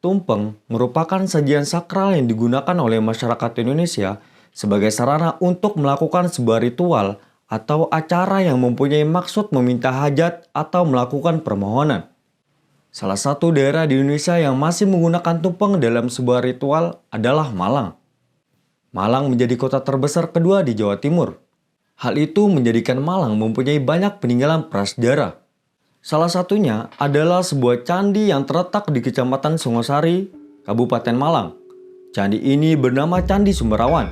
Tumpeng merupakan sajian sakral yang digunakan oleh masyarakat Indonesia sebagai sarana untuk melakukan sebuah ritual atau acara yang mempunyai maksud meminta hajat atau melakukan permohonan. Salah satu daerah di Indonesia yang masih menggunakan tumpeng dalam sebuah ritual adalah Malang. Malang menjadi kota terbesar kedua di Jawa Timur. Hal itu menjadikan Malang mempunyai banyak peninggalan prasejarah. Salah satunya adalah sebuah candi yang terletak di Kecamatan Sungosari, Kabupaten Malang. Candi ini bernama Candi Sumberawan.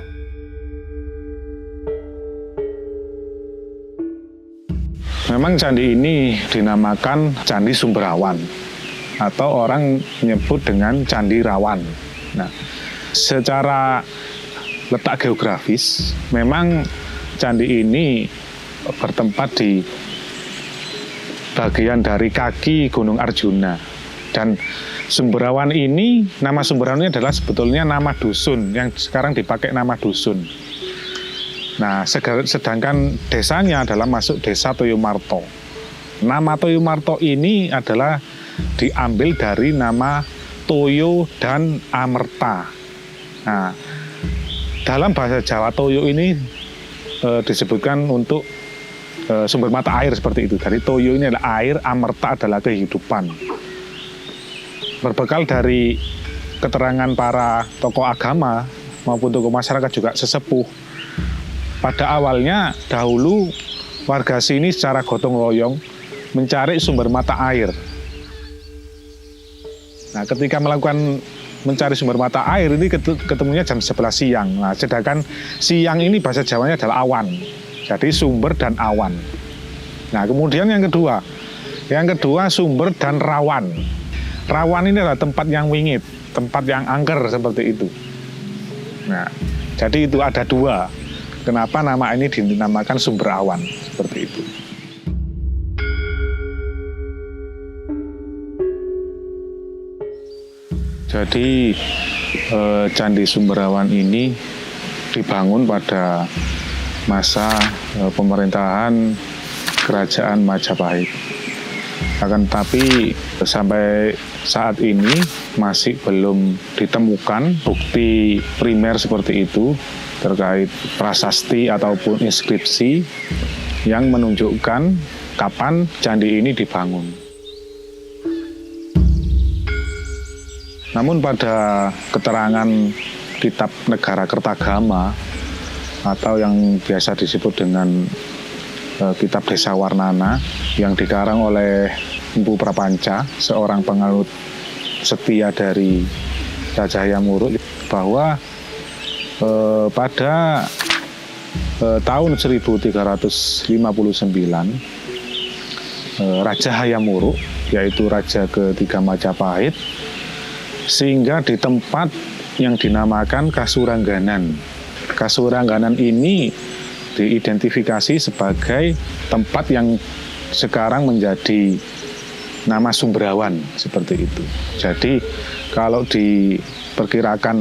Memang candi ini dinamakan Candi Sumberawan atau orang menyebut dengan Candi Rawan. Nah, secara letak geografis, memang candi ini bertempat di bagian dari kaki Gunung Arjuna. Dan Sumberawan ini, nama Sumberawan ini adalah sebetulnya nama dusun yang sekarang dipakai nama dusun. Nah, sedangkan desanya adalah masuk desa Toyomarto. Nama Toyomarto ini adalah diambil dari nama Toyo dan Amerta. Nah, dalam bahasa Jawa Toyo ini disebutkan untuk sumber mata air seperti itu. Dari Toyo ini adalah air, Amerta adalah kehidupan. Berbekal dari keterangan para tokoh agama maupun tokoh masyarakat juga sesepuh, pada awalnya dahulu warga sini secara gotong royong mencari sumber mata air. Nah, ketika mencari sumber mata air ini ketemunya jam 11 siang. Nah, sedangkan siang ini bahasa Jawanya adalah awan. Jadi sumber dan awan. Nah, kemudian yang kedua sumber dan rawan. Rawan ini adalah tempat yang wingit, tempat yang angker seperti itu. Nah, jadi itu ada dua. Kenapa nama ini dinamakan sumber awan seperti itu. Jadi Candi Sumberawan ini dibangun pada masa pemerintahan Kerajaan Majapahit. Akan tetapi sampai saat ini masih belum ditemukan bukti primer seperti itu terkait prasasti ataupun inskripsi yang menunjukkan kapan candi ini dibangun. Namun pada keterangan Kitab Negara Kertagama atau yang biasa disebut dengan Kitab Desa Warnana yang dikarang oleh Empu Prapanca, seorang penganut setia dari Raja Hayam Wuruk, bahwa pada tahun 1359 Raja Hayam Wuruk, yaitu Raja ketiga Majapahit, sehingga di tempat yang dinamakan Kasurangganan. Kasurangganan ini diidentifikasi sebagai tempat yang sekarang menjadi nama Sumberawan seperti itu. Jadi kalau diperkirakan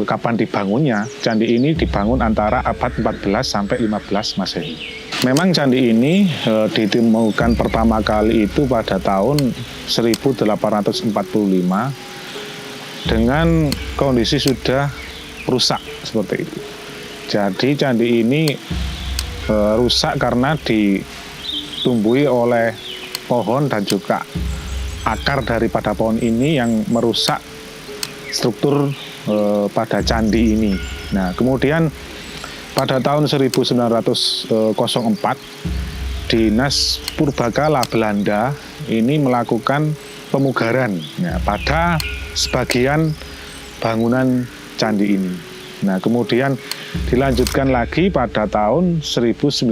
kapan dibangunnya, candi ini dibangun antara abad 14 sampai 15 Masehi. Memang candi ini ditemukan pertama kali itu pada tahun 1845 dengan kondisi sudah rusak seperti itu. Jadi candi ini rusak karena ditumbuhi oleh pohon dan juga akar daripada pohon ini yang merusak struktur pada candi ini. Nah, kemudian pada tahun 1904 Dinas Purbakala Belanda ini melakukan pemugaran pada sebagian bangunan candi ini. Nah, kemudian dilanjutkan lagi pada tahun 1937.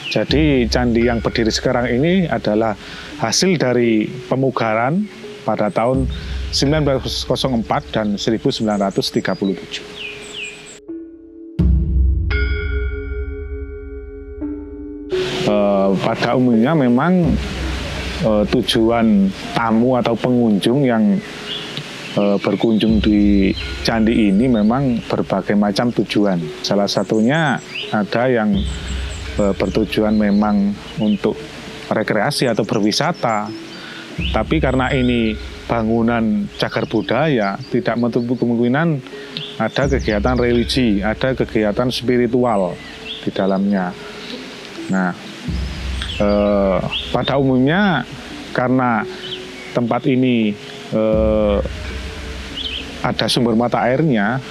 Jadi candi yang berdiri sekarang ini adalah hasil dari pemugaran pada tahun 1904 dan 1937. Pada umumnya memang tujuan tamu atau pengunjung yang berkunjung di candi ini memang berbagai macam tujuan. Salah satunya ada yang bertujuan memang untuk rekreasi atau berwisata. Tapi karena ini bangunan cagar budaya, tidak menutup kemungkinan ada kegiatan religi, ada kegiatan spiritual di dalamnya. Nah, pada umumnya karena tempat ini ada sumber mata airnya,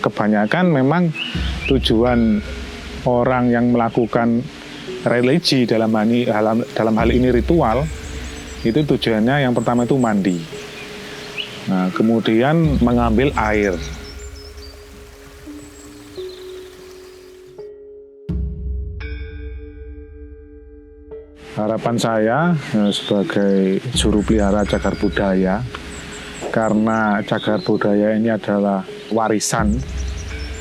kebanyakan memang tujuan orang yang melakukan religi dalam hal ini ritual, itu tujuannya yang pertama itu mandi. Nah, kemudian mengambil air. Harapan saya sebagai juru pelihara cagar budaya, karena cagar budaya ini adalah warisan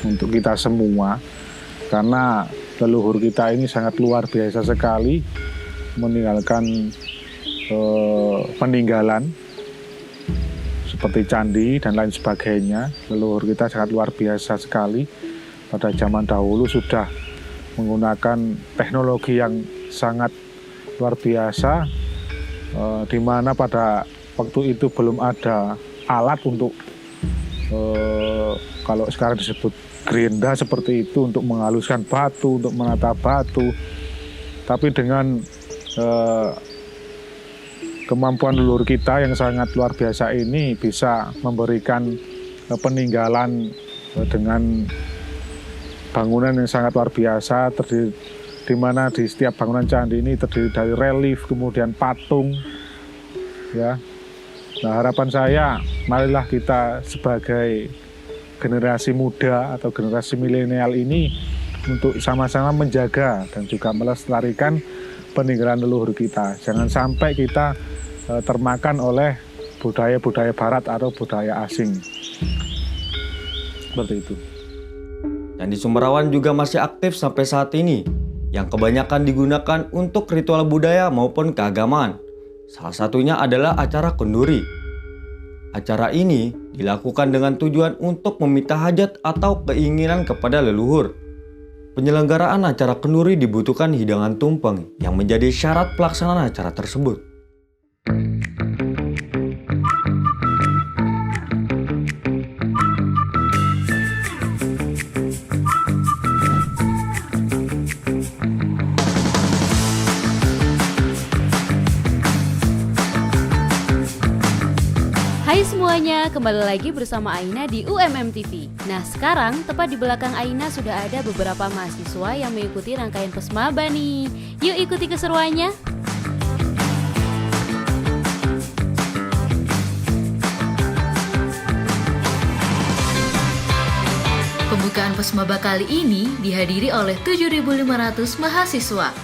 untuk kita semua, karena leluhur kita ini sangat luar biasa sekali meninggalkan peninggalan seperti candi dan lain sebagainya. Leluhur kita sangat luar biasa sekali, pada zaman dahulu sudah menggunakan teknologi yang sangat luar biasa, di mana pada waktu itu belum ada alat untuk kalau sekarang disebut gerinda seperti itu untuk menghaluskan batu, untuk menata batu. Tapi dengan kemampuan leluhur kita yang sangat luar biasa ini bisa memberikan peninggalan dengan bangunan yang sangat luar biasa, di mana di setiap bangunan candi ini terdiri dari relief, kemudian patung, ya. Nah, harapan saya, marilah kita sebagai generasi muda atau generasi milenial ini untuk sama-sama menjaga dan juga melestarikan peninggalan leluhur kita. Jangan sampai kita termakan oleh budaya-budaya barat atau budaya asing. Seperti itu. Candi Sumerawan juga masih aktif sampai saat ini, yang kebanyakan digunakan untuk ritual budaya maupun keagamaan. Salah satunya adalah acara kenduri. Acara ini dilakukan dengan tujuan untuk meminta hajat atau keinginan kepada leluhur. Penyelenggaraan acara kenduri dibutuhkan hidangan tumpeng yang menjadi syarat pelaksanaan acara tersebut. Hai semuanya, kembali lagi bersama Aina di UMM TV. Nah, sekarang tepat di belakang Aina sudah ada beberapa mahasiswa yang mengikuti rangkaian Pesmaba nih. Yuk ikuti keseruannya. Pembukaan Pesmaba kali ini dihadiri oleh 7.500 mahasiswa.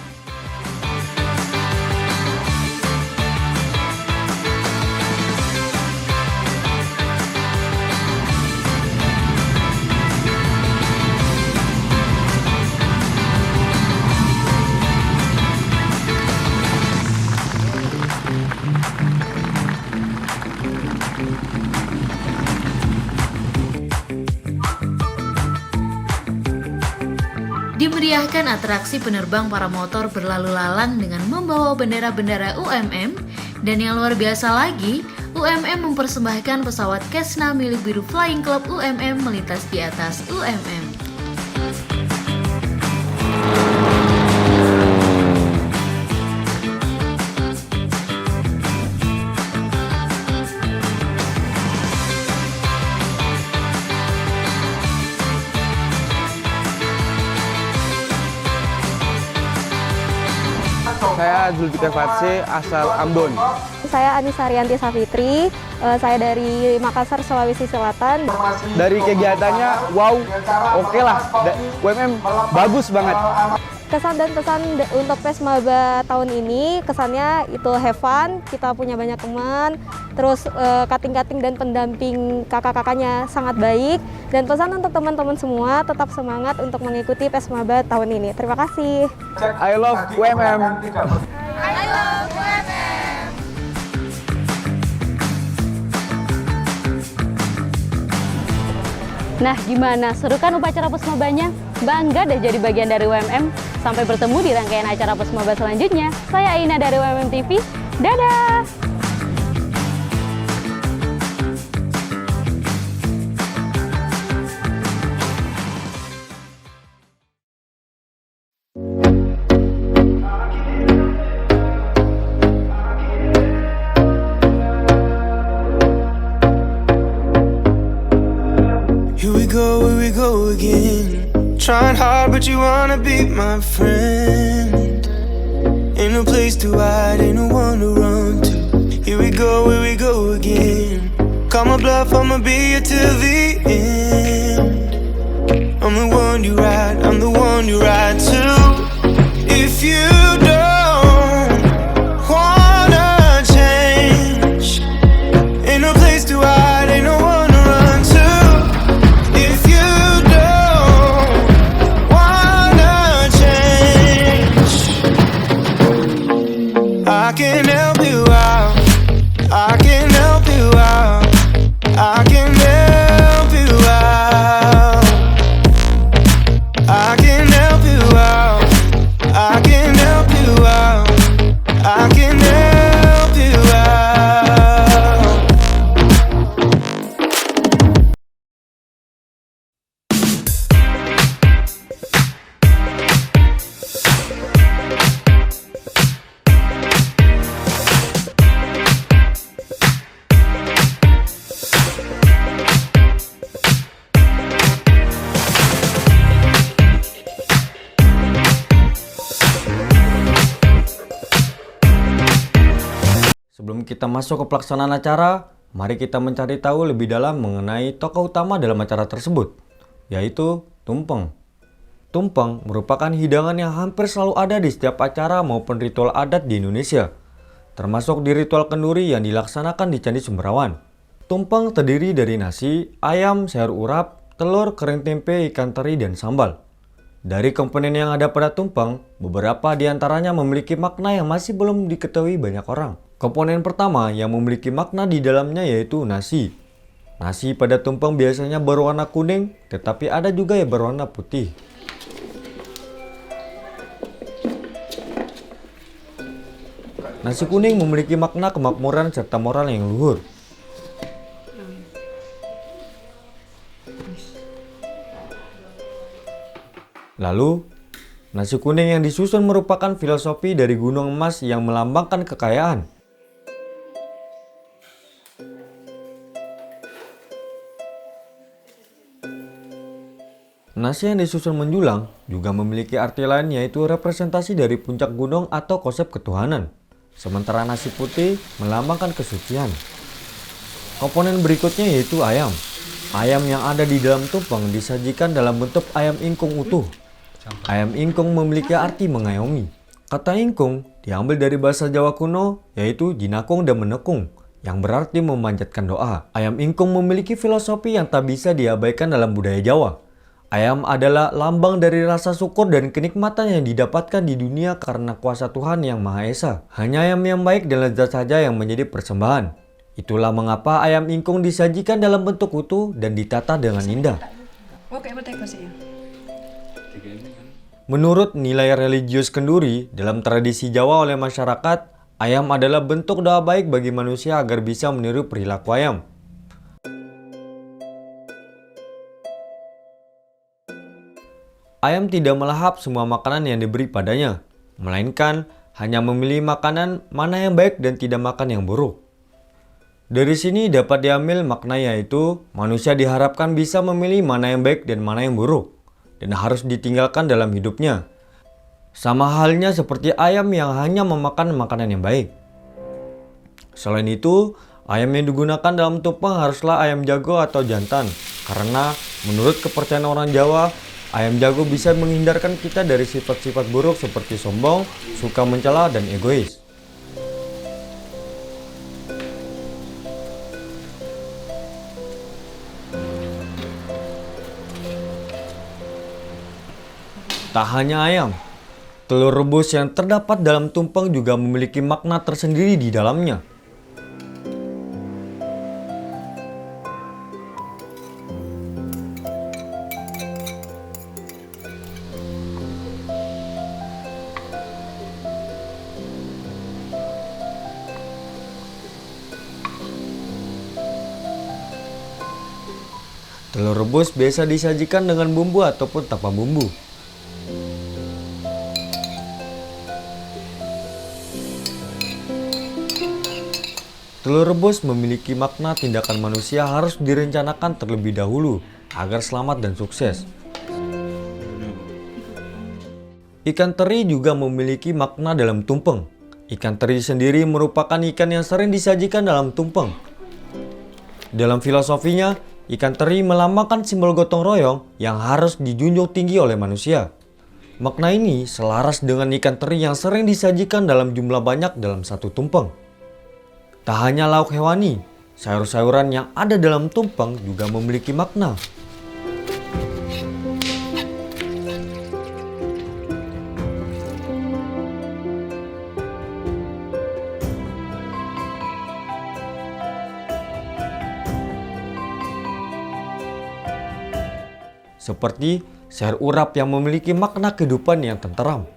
Dimeriahkan atraksi penerbang para motor berlalu lalang dengan membawa bendera-bendera UMM, dan yang luar biasa lagi, UMM mempersembahkan pesawat Cessna milik Biru Flying Club UMM melintas di atas UMM. Saya Zulfikar Fatse, asal Ambon. Saya Anissa Rianti Safitri, saya dari Makassar, Sulawesi Selatan. Dari kegiatannya, wow, oke lah. UMM bagus banget. Kesan dan pesan untuk PES Maba tahun ini, kesannya itu have fun, kita punya banyak teman, terus kating-kating dan pendamping kakak-kakaknya sangat baik. Dan pesan untuk teman-teman semua, tetap semangat untuk mengikuti PES Maba tahun ini. Terima kasih. I love UMM. Nah, gimana? Seru kan upacara Pusmabanya? Bangga deh jadi bagian dari UMM. Sampai bertemu di rangkaian acara Pusmaba selanjutnya. Saya Aina dari UMM TV. Dadah! Here we go again. Trying hard, but you wanna be my friend. Ain't no place to hide, ain't no one to run to. Here we go again. Call my bluff, I'ma be here till the end. I'm the one you ride, I'm the one you ride to. If you don't wanna change, ain't no place to hide, ain't no one to run to. If you don't wanna change, I can help you out, I can help you out, I can help you out, I can help you out, I can help you out, I can help you out. Sebelum kita masuk ke pelaksanaan acara, mari kita mencari tahu lebih dalam mengenai tokoh utama dalam acara tersebut, yaitu tumpeng. Tumpeng merupakan hidangan yang hampir selalu ada di setiap acara maupun ritual adat di Indonesia, termasuk di ritual kenduri yang dilaksanakan di Candi Semberawan. Tumpeng terdiri dari nasi, ayam, sayur urap, telur, kering tempe, ikan teri, dan sambal. Dari komponen yang ada pada tumpeng, beberapa di antaranya memiliki makna yang masih belum diketahui banyak orang. Komponen pertama yang memiliki makna di dalamnya yaitu nasi. Nasi pada tumpeng biasanya berwarna kuning, tetapi ada juga yang berwarna putih. Nasi kuning memiliki makna kemakmuran serta moral yang luhur. Lalu, nasi kuning yang disusun merupakan filosofi dari gunung emas yang melambangkan kekayaan. Nasi yang disusun menjulang juga memiliki arti lain yaitu representasi dari puncak gunung atau konsep ketuhanan. Sementara nasi putih melambangkan kesucian. Komponen berikutnya yaitu ayam. Ayam yang ada di dalam tumpeng disajikan dalam bentuk ayam ingkung utuh. Ayam ingkung memiliki arti mengayomi. Kata ingkung diambil dari bahasa Jawa kuno yaitu jinakung dan menekung yang berarti memanjatkan doa. Ayam ingkung memiliki filosofi yang tak bisa diabaikan dalam budaya Jawa. Ayam adalah lambang dari rasa syukur dan kenikmatan yang didapatkan di dunia karena kuasa Tuhan Yang Maha Esa. Hanya ayam yang baik dan lezat saja yang menjadi persembahan. Itulah mengapa ayam ingkung disajikan dalam bentuk utuh dan ditata dengan indah. Menurut nilai religius kenduri dalam tradisi Jawa oleh masyarakat, ayam adalah bentuk doa baik bagi manusia agar bisa meniru perilaku ayam. Ayam tidak melahap semua makanan yang diberi padanya, melainkan hanya memilih makanan mana yang baik dan tidak makan yang buruk. Dari sini dapat diambil makna yaitu manusia diharapkan bisa memilih mana yang baik dan mana yang buruk, dan harus ditinggalkan dalam hidupnya. Sama halnya seperti ayam yang hanya memakan makanan yang baik. Selain itu, ayam yang digunakan dalam tumpeng haruslah ayam jago atau jantan. Karena menurut kepercayaan orang Jawa, ayam jago bisa menghindarkan kita dari sifat-sifat buruk seperti sombong, suka mencela, dan egois. Tak hanya ayam, telur rebus yang terdapat dalam tumpeng juga memiliki makna tersendiri di dalamnya. Telur rebus biasa disajikan dengan bumbu ataupun tanpa bumbu. Telur rebus memiliki makna tindakan manusia harus direncanakan terlebih dahulu agar selamat dan sukses. Ikan teri juga memiliki makna dalam tumpeng. Ikan teri sendiri merupakan ikan yang sering disajikan dalam tumpeng. Dalam filosofinya, ikan teri melambangkan simbol gotong royong yang harus dijunjung tinggi oleh manusia. Makna ini selaras dengan ikan teri yang sering disajikan dalam jumlah banyak dalam satu tumpeng. Tak hanya lauk hewani, sayur-sayuran yang ada dalam tumpeng juga memiliki makna. Seperti sayur urap yang memiliki makna kehidupan yang tenteram.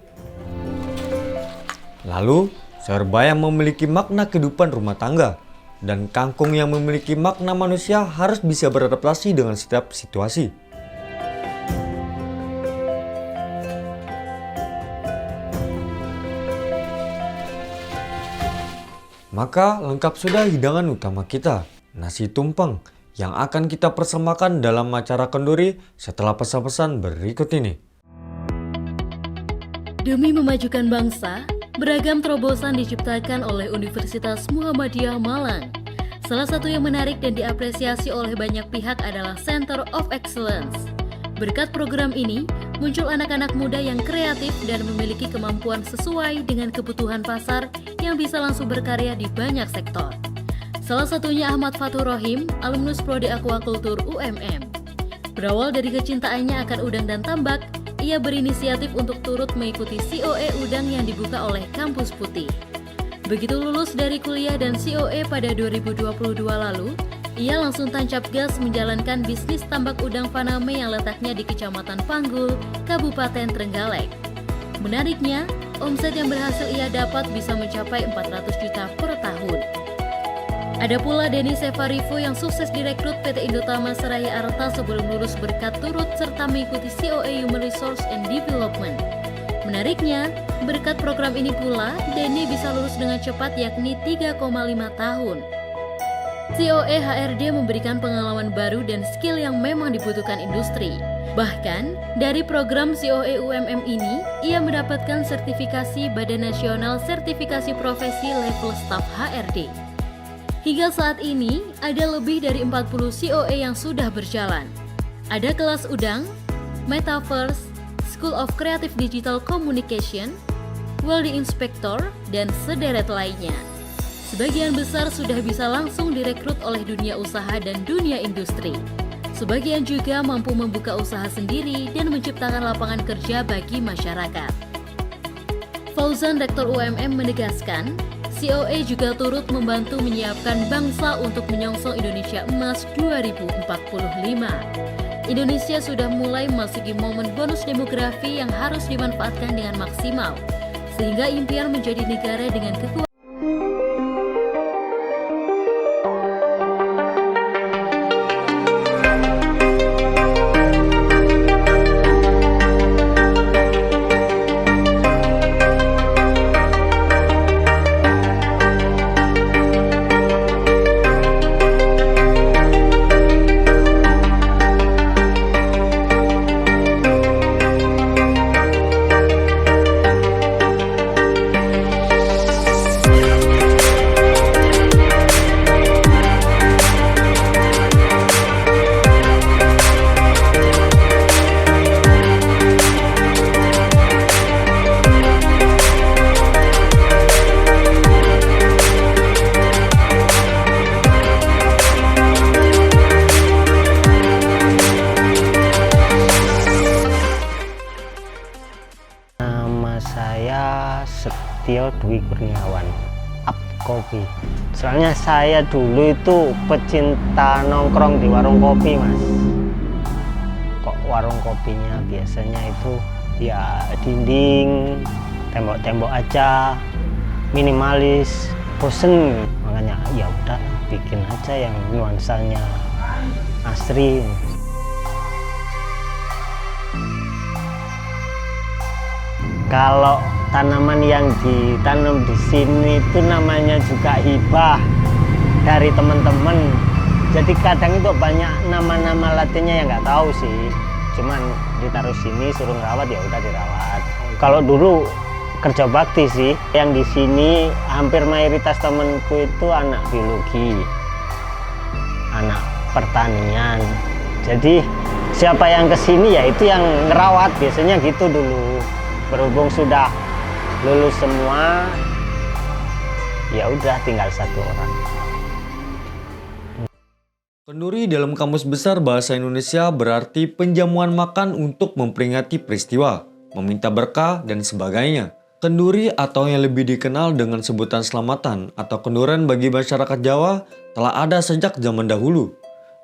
Lalu, sayur bayam memiliki makna kehidupan rumah tangga. Dan kangkung yang memiliki makna manusia harus bisa beradaptasi dengan setiap situasi. Maka lengkap sudah hidangan utama kita, nasi tumpeng, yang akan kita persembahkan dalam acara kenduri setelah pesan-pesan berikut ini. Demi memajukan bangsa, beragam terobosan diciptakan oleh Universitas Muhammadiyah Malang. Salah satu yang menarik dan diapresiasi oleh banyak pihak adalah Center of Excellence. Berkat program ini, muncul anak-anak muda yang kreatif dan memiliki kemampuan sesuai dengan kebutuhan pasar yang bisa langsung berkarya di banyak sektor. Salah satunya Ahmad Fathur Rohim, alumnus Prodi Aquacultur UMM. Berawal dari kecintaannya akan udang dan tambak, ia berinisiatif untuk turut mengikuti COE udang yang dibuka oleh Kampus Putih. Begitu lulus dari kuliah dan COE pada 2022 lalu, ia langsung tancap gas menjalankan bisnis tambak udang Faname yang letaknya di Kecamatan Panggul, Kabupaten Trenggalek. Menariknya, omset yang berhasil ia dapat bisa mencapai 400 juta per tahun. Ada pula Denny Sevarivo yang sukses direkrut PT Indotama Seraya Arta sebelum lulus berkat turut serta mengikuti COE Human Resource and Development. Menariknya, berkat program ini pula, Denny bisa lulus dengan cepat yakni 3,5 tahun. COE HRD memberikan pengalaman baru dan skill yang memang dibutuhkan industri. Bahkan, dari program COE UMM ini, ia mendapatkan sertifikasi Badan Nasional Sertifikasi Profesi Level Staff HRD. Hingga saat ini, ada lebih dari 40 COE yang sudah berjalan. Ada kelas udang, Metaverse, School of Creative Digital Communication, Welding Inspector, dan sederet lainnya. Sebagian besar sudah bisa langsung direkrut oleh dunia usaha dan dunia industri. Sebagian juga mampu membuka usaha sendiri dan menciptakan lapangan kerja bagi masyarakat. Fauzan, Rektor UMM, menegaskan, COE juga turut membantu menyiapkan bangsa untuk menyongsong Indonesia Emas 2045. Indonesia sudah mulai memasuki momen bonus demografi yang harus dimanfaatkan dengan maksimal, sehingga impian menjadi negara dengan kekuatan Saya Dwi Kurniawan, Up Kopi. Soalnya saya dulu itu pecinta nongkrong di warung kopi, Mas. Kok warung kopinya biasanya itu ya dinding, tembok-tembok aja, minimalis, bosen. Makanya ya udah bikin aja yang nuansanya asri. Kalau tanaman yang ditanam di sini itu namanya juga hibah dari teman-teman. Jadi kadang itu banyak nama-nama latinnya yang nggak tahu sih. Cuman ditaruh sini suruh ngerawat ya udah dirawat. Kalau dulu kerja bakti sih. Yang di sini hampir mayoritas temanku itu anak biologi, anak pertanian. Jadi siapa yang kesini ya itu yang ngerawat, biasanya gitu dulu. Berhubung sudah lulus semua, ya udah tinggal satu orang. Kenduri dalam Kamus Besar Bahasa Indonesia berarti penjamuan makan untuk memperingati peristiwa, meminta berkah, dan sebagainya. Kenduri atau yang lebih dikenal dengan sebutan selamatan atau kenduren bagi masyarakat Jawa telah ada sejak zaman dahulu,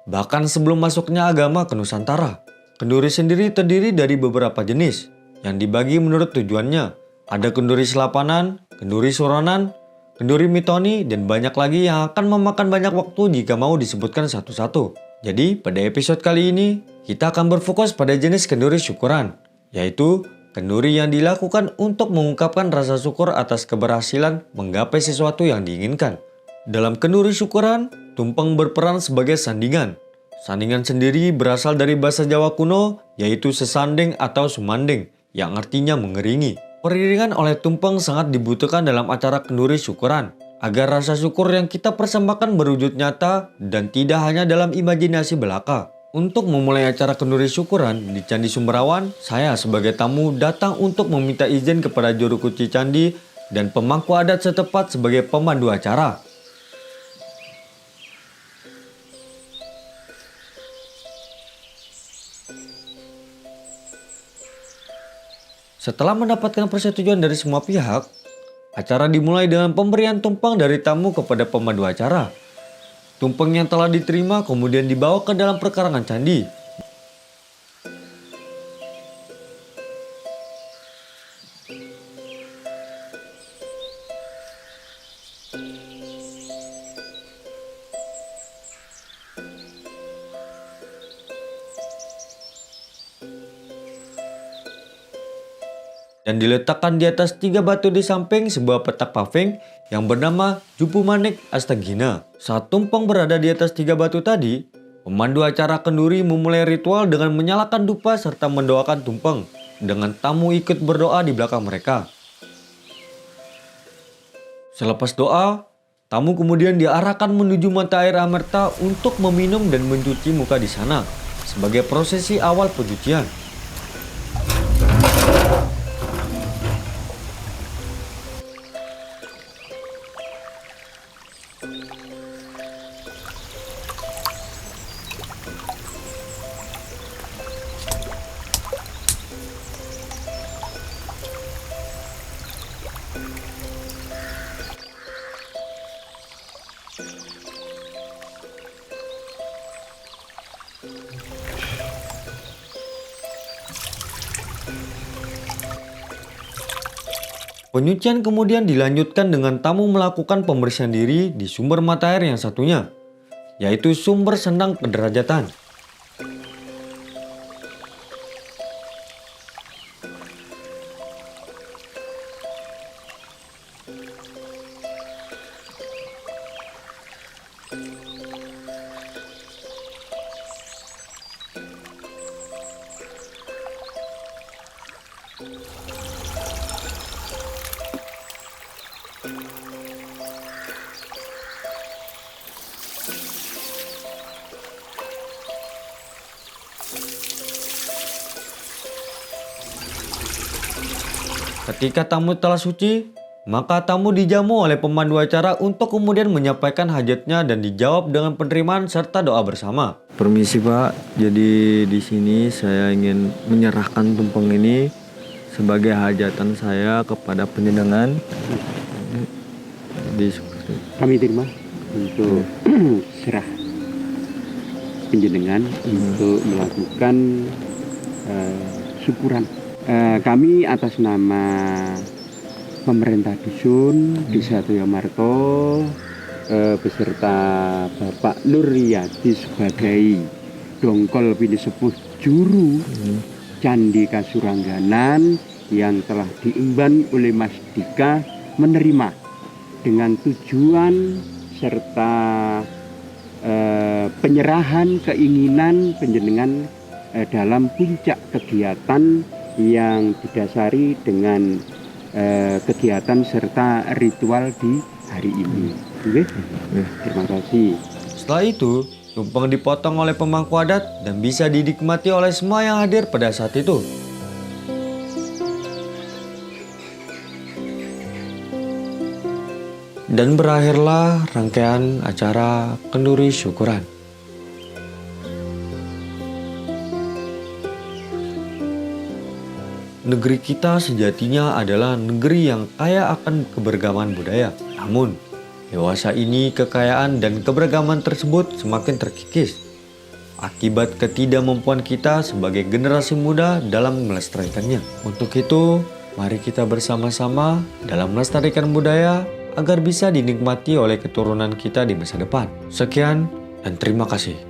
bahkan sebelum masuknya agama ke Nusantara. Kenduri sendiri terdiri dari beberapa jenis yang dibagi menurut tujuannya. Ada kenduri selapanan, kenduri suronan, kenduri mitoni, dan banyak lagi yang akan memakan banyak waktu jika mau disebutkan satu-satu. Jadi pada episode kali ini kita akan berfokus pada jenis kenduri syukuran, yaitu kenduri yang dilakukan untuk mengungkapkan rasa syukur atas keberhasilan menggapai sesuatu yang diinginkan. Dalam kenduri syukuran, tumpeng berperan sebagai sandingan. Sandingan sendiri berasal dari bahasa Jawa kuno, yaitu sesanding atau sumanding, yang artinya mengeringi. Periringan oleh tumpeng sangat dibutuhkan dalam acara kenduri syukuran, agar rasa syukur yang kita persembahkan berwujud nyata dan tidak hanya dalam imajinasi belaka. Untuk memulai acara kenduri syukuran di Candi Sumberawan, saya sebagai tamu datang untuk meminta izin kepada juru kunci candi dan pemangku adat setempat sebagai pemandu acara. Setelah mendapatkan persetujuan dari semua pihak, acara dimulai dengan pemberian tumpeng dari tamu kepada pemandu acara. Tumpeng yang telah diterima kemudian dibawa ke dalam perkarangan candi. Dan diletakkan di atas 3 batu di samping sebuah petak paving yang bernama Jupu Manik Astagina. Saat tumpeng berada di atas 3 batu tadi, pemandu acara kenduri memulai ritual dengan menyalakan dupa serta mendoakan tumpeng, dengan tamu ikut berdoa di belakang mereka. Selepas doa, tamu kemudian diarahkan menuju mata air amerta untuk meminum dan mencuci muka di sana sebagai prosesi awal pencucian. Penyucian kemudian dilanjutkan dengan tamu melakukan pembersihan diri di sumber mata air yang satunya, yaitu sumber sendang kederajatan. Ketika tamu telah suci, maka tamu dijamu oleh pemandu acara untuk kemudian menyampaikan hajatnya dan dijawab dengan penerimaan serta doa bersama. Permisi Pak, jadi di sini saya ingin menyerahkan tumpeng ini sebagai hajatan saya kepada penjenengan. Jadi seperti itu. Kami terima untuk serah penjenengan untuk melakukan syukuran. Kami atas nama pemerintah dusun Desa Toyomarto beserta Bapak Nuryadi sebagai Dongkol Bini Sepuh Juru Candi Kasurangganan yang telah diemban oleh Mas Dika menerima dengan tujuan serta penyerahan keinginan penjenengan dalam puncak kegiatan yang didasari dengan kegiatan serta ritual di hari ini. Oke? Terima kasih. Setelah itu, tumpeng dipotong oleh pemangku adat dan bisa dinikmati oleh semua yang hadir pada saat itu. Dan berakhirlah rangkaian acara kenduri syukuran. Negeri kita sejatinya adalah negeri yang kaya akan keberagaman budaya. Namun, dewasa ini kekayaan dan keberagaman tersebut semakin terkikis akibat ketidakmampuan kita sebagai generasi muda dalam melestarikannya. Untuk itu, mari kita bersama-sama dalam melestarikan budaya agar bisa dinikmati oleh keturunan kita di masa depan. Sekian dan terima kasih.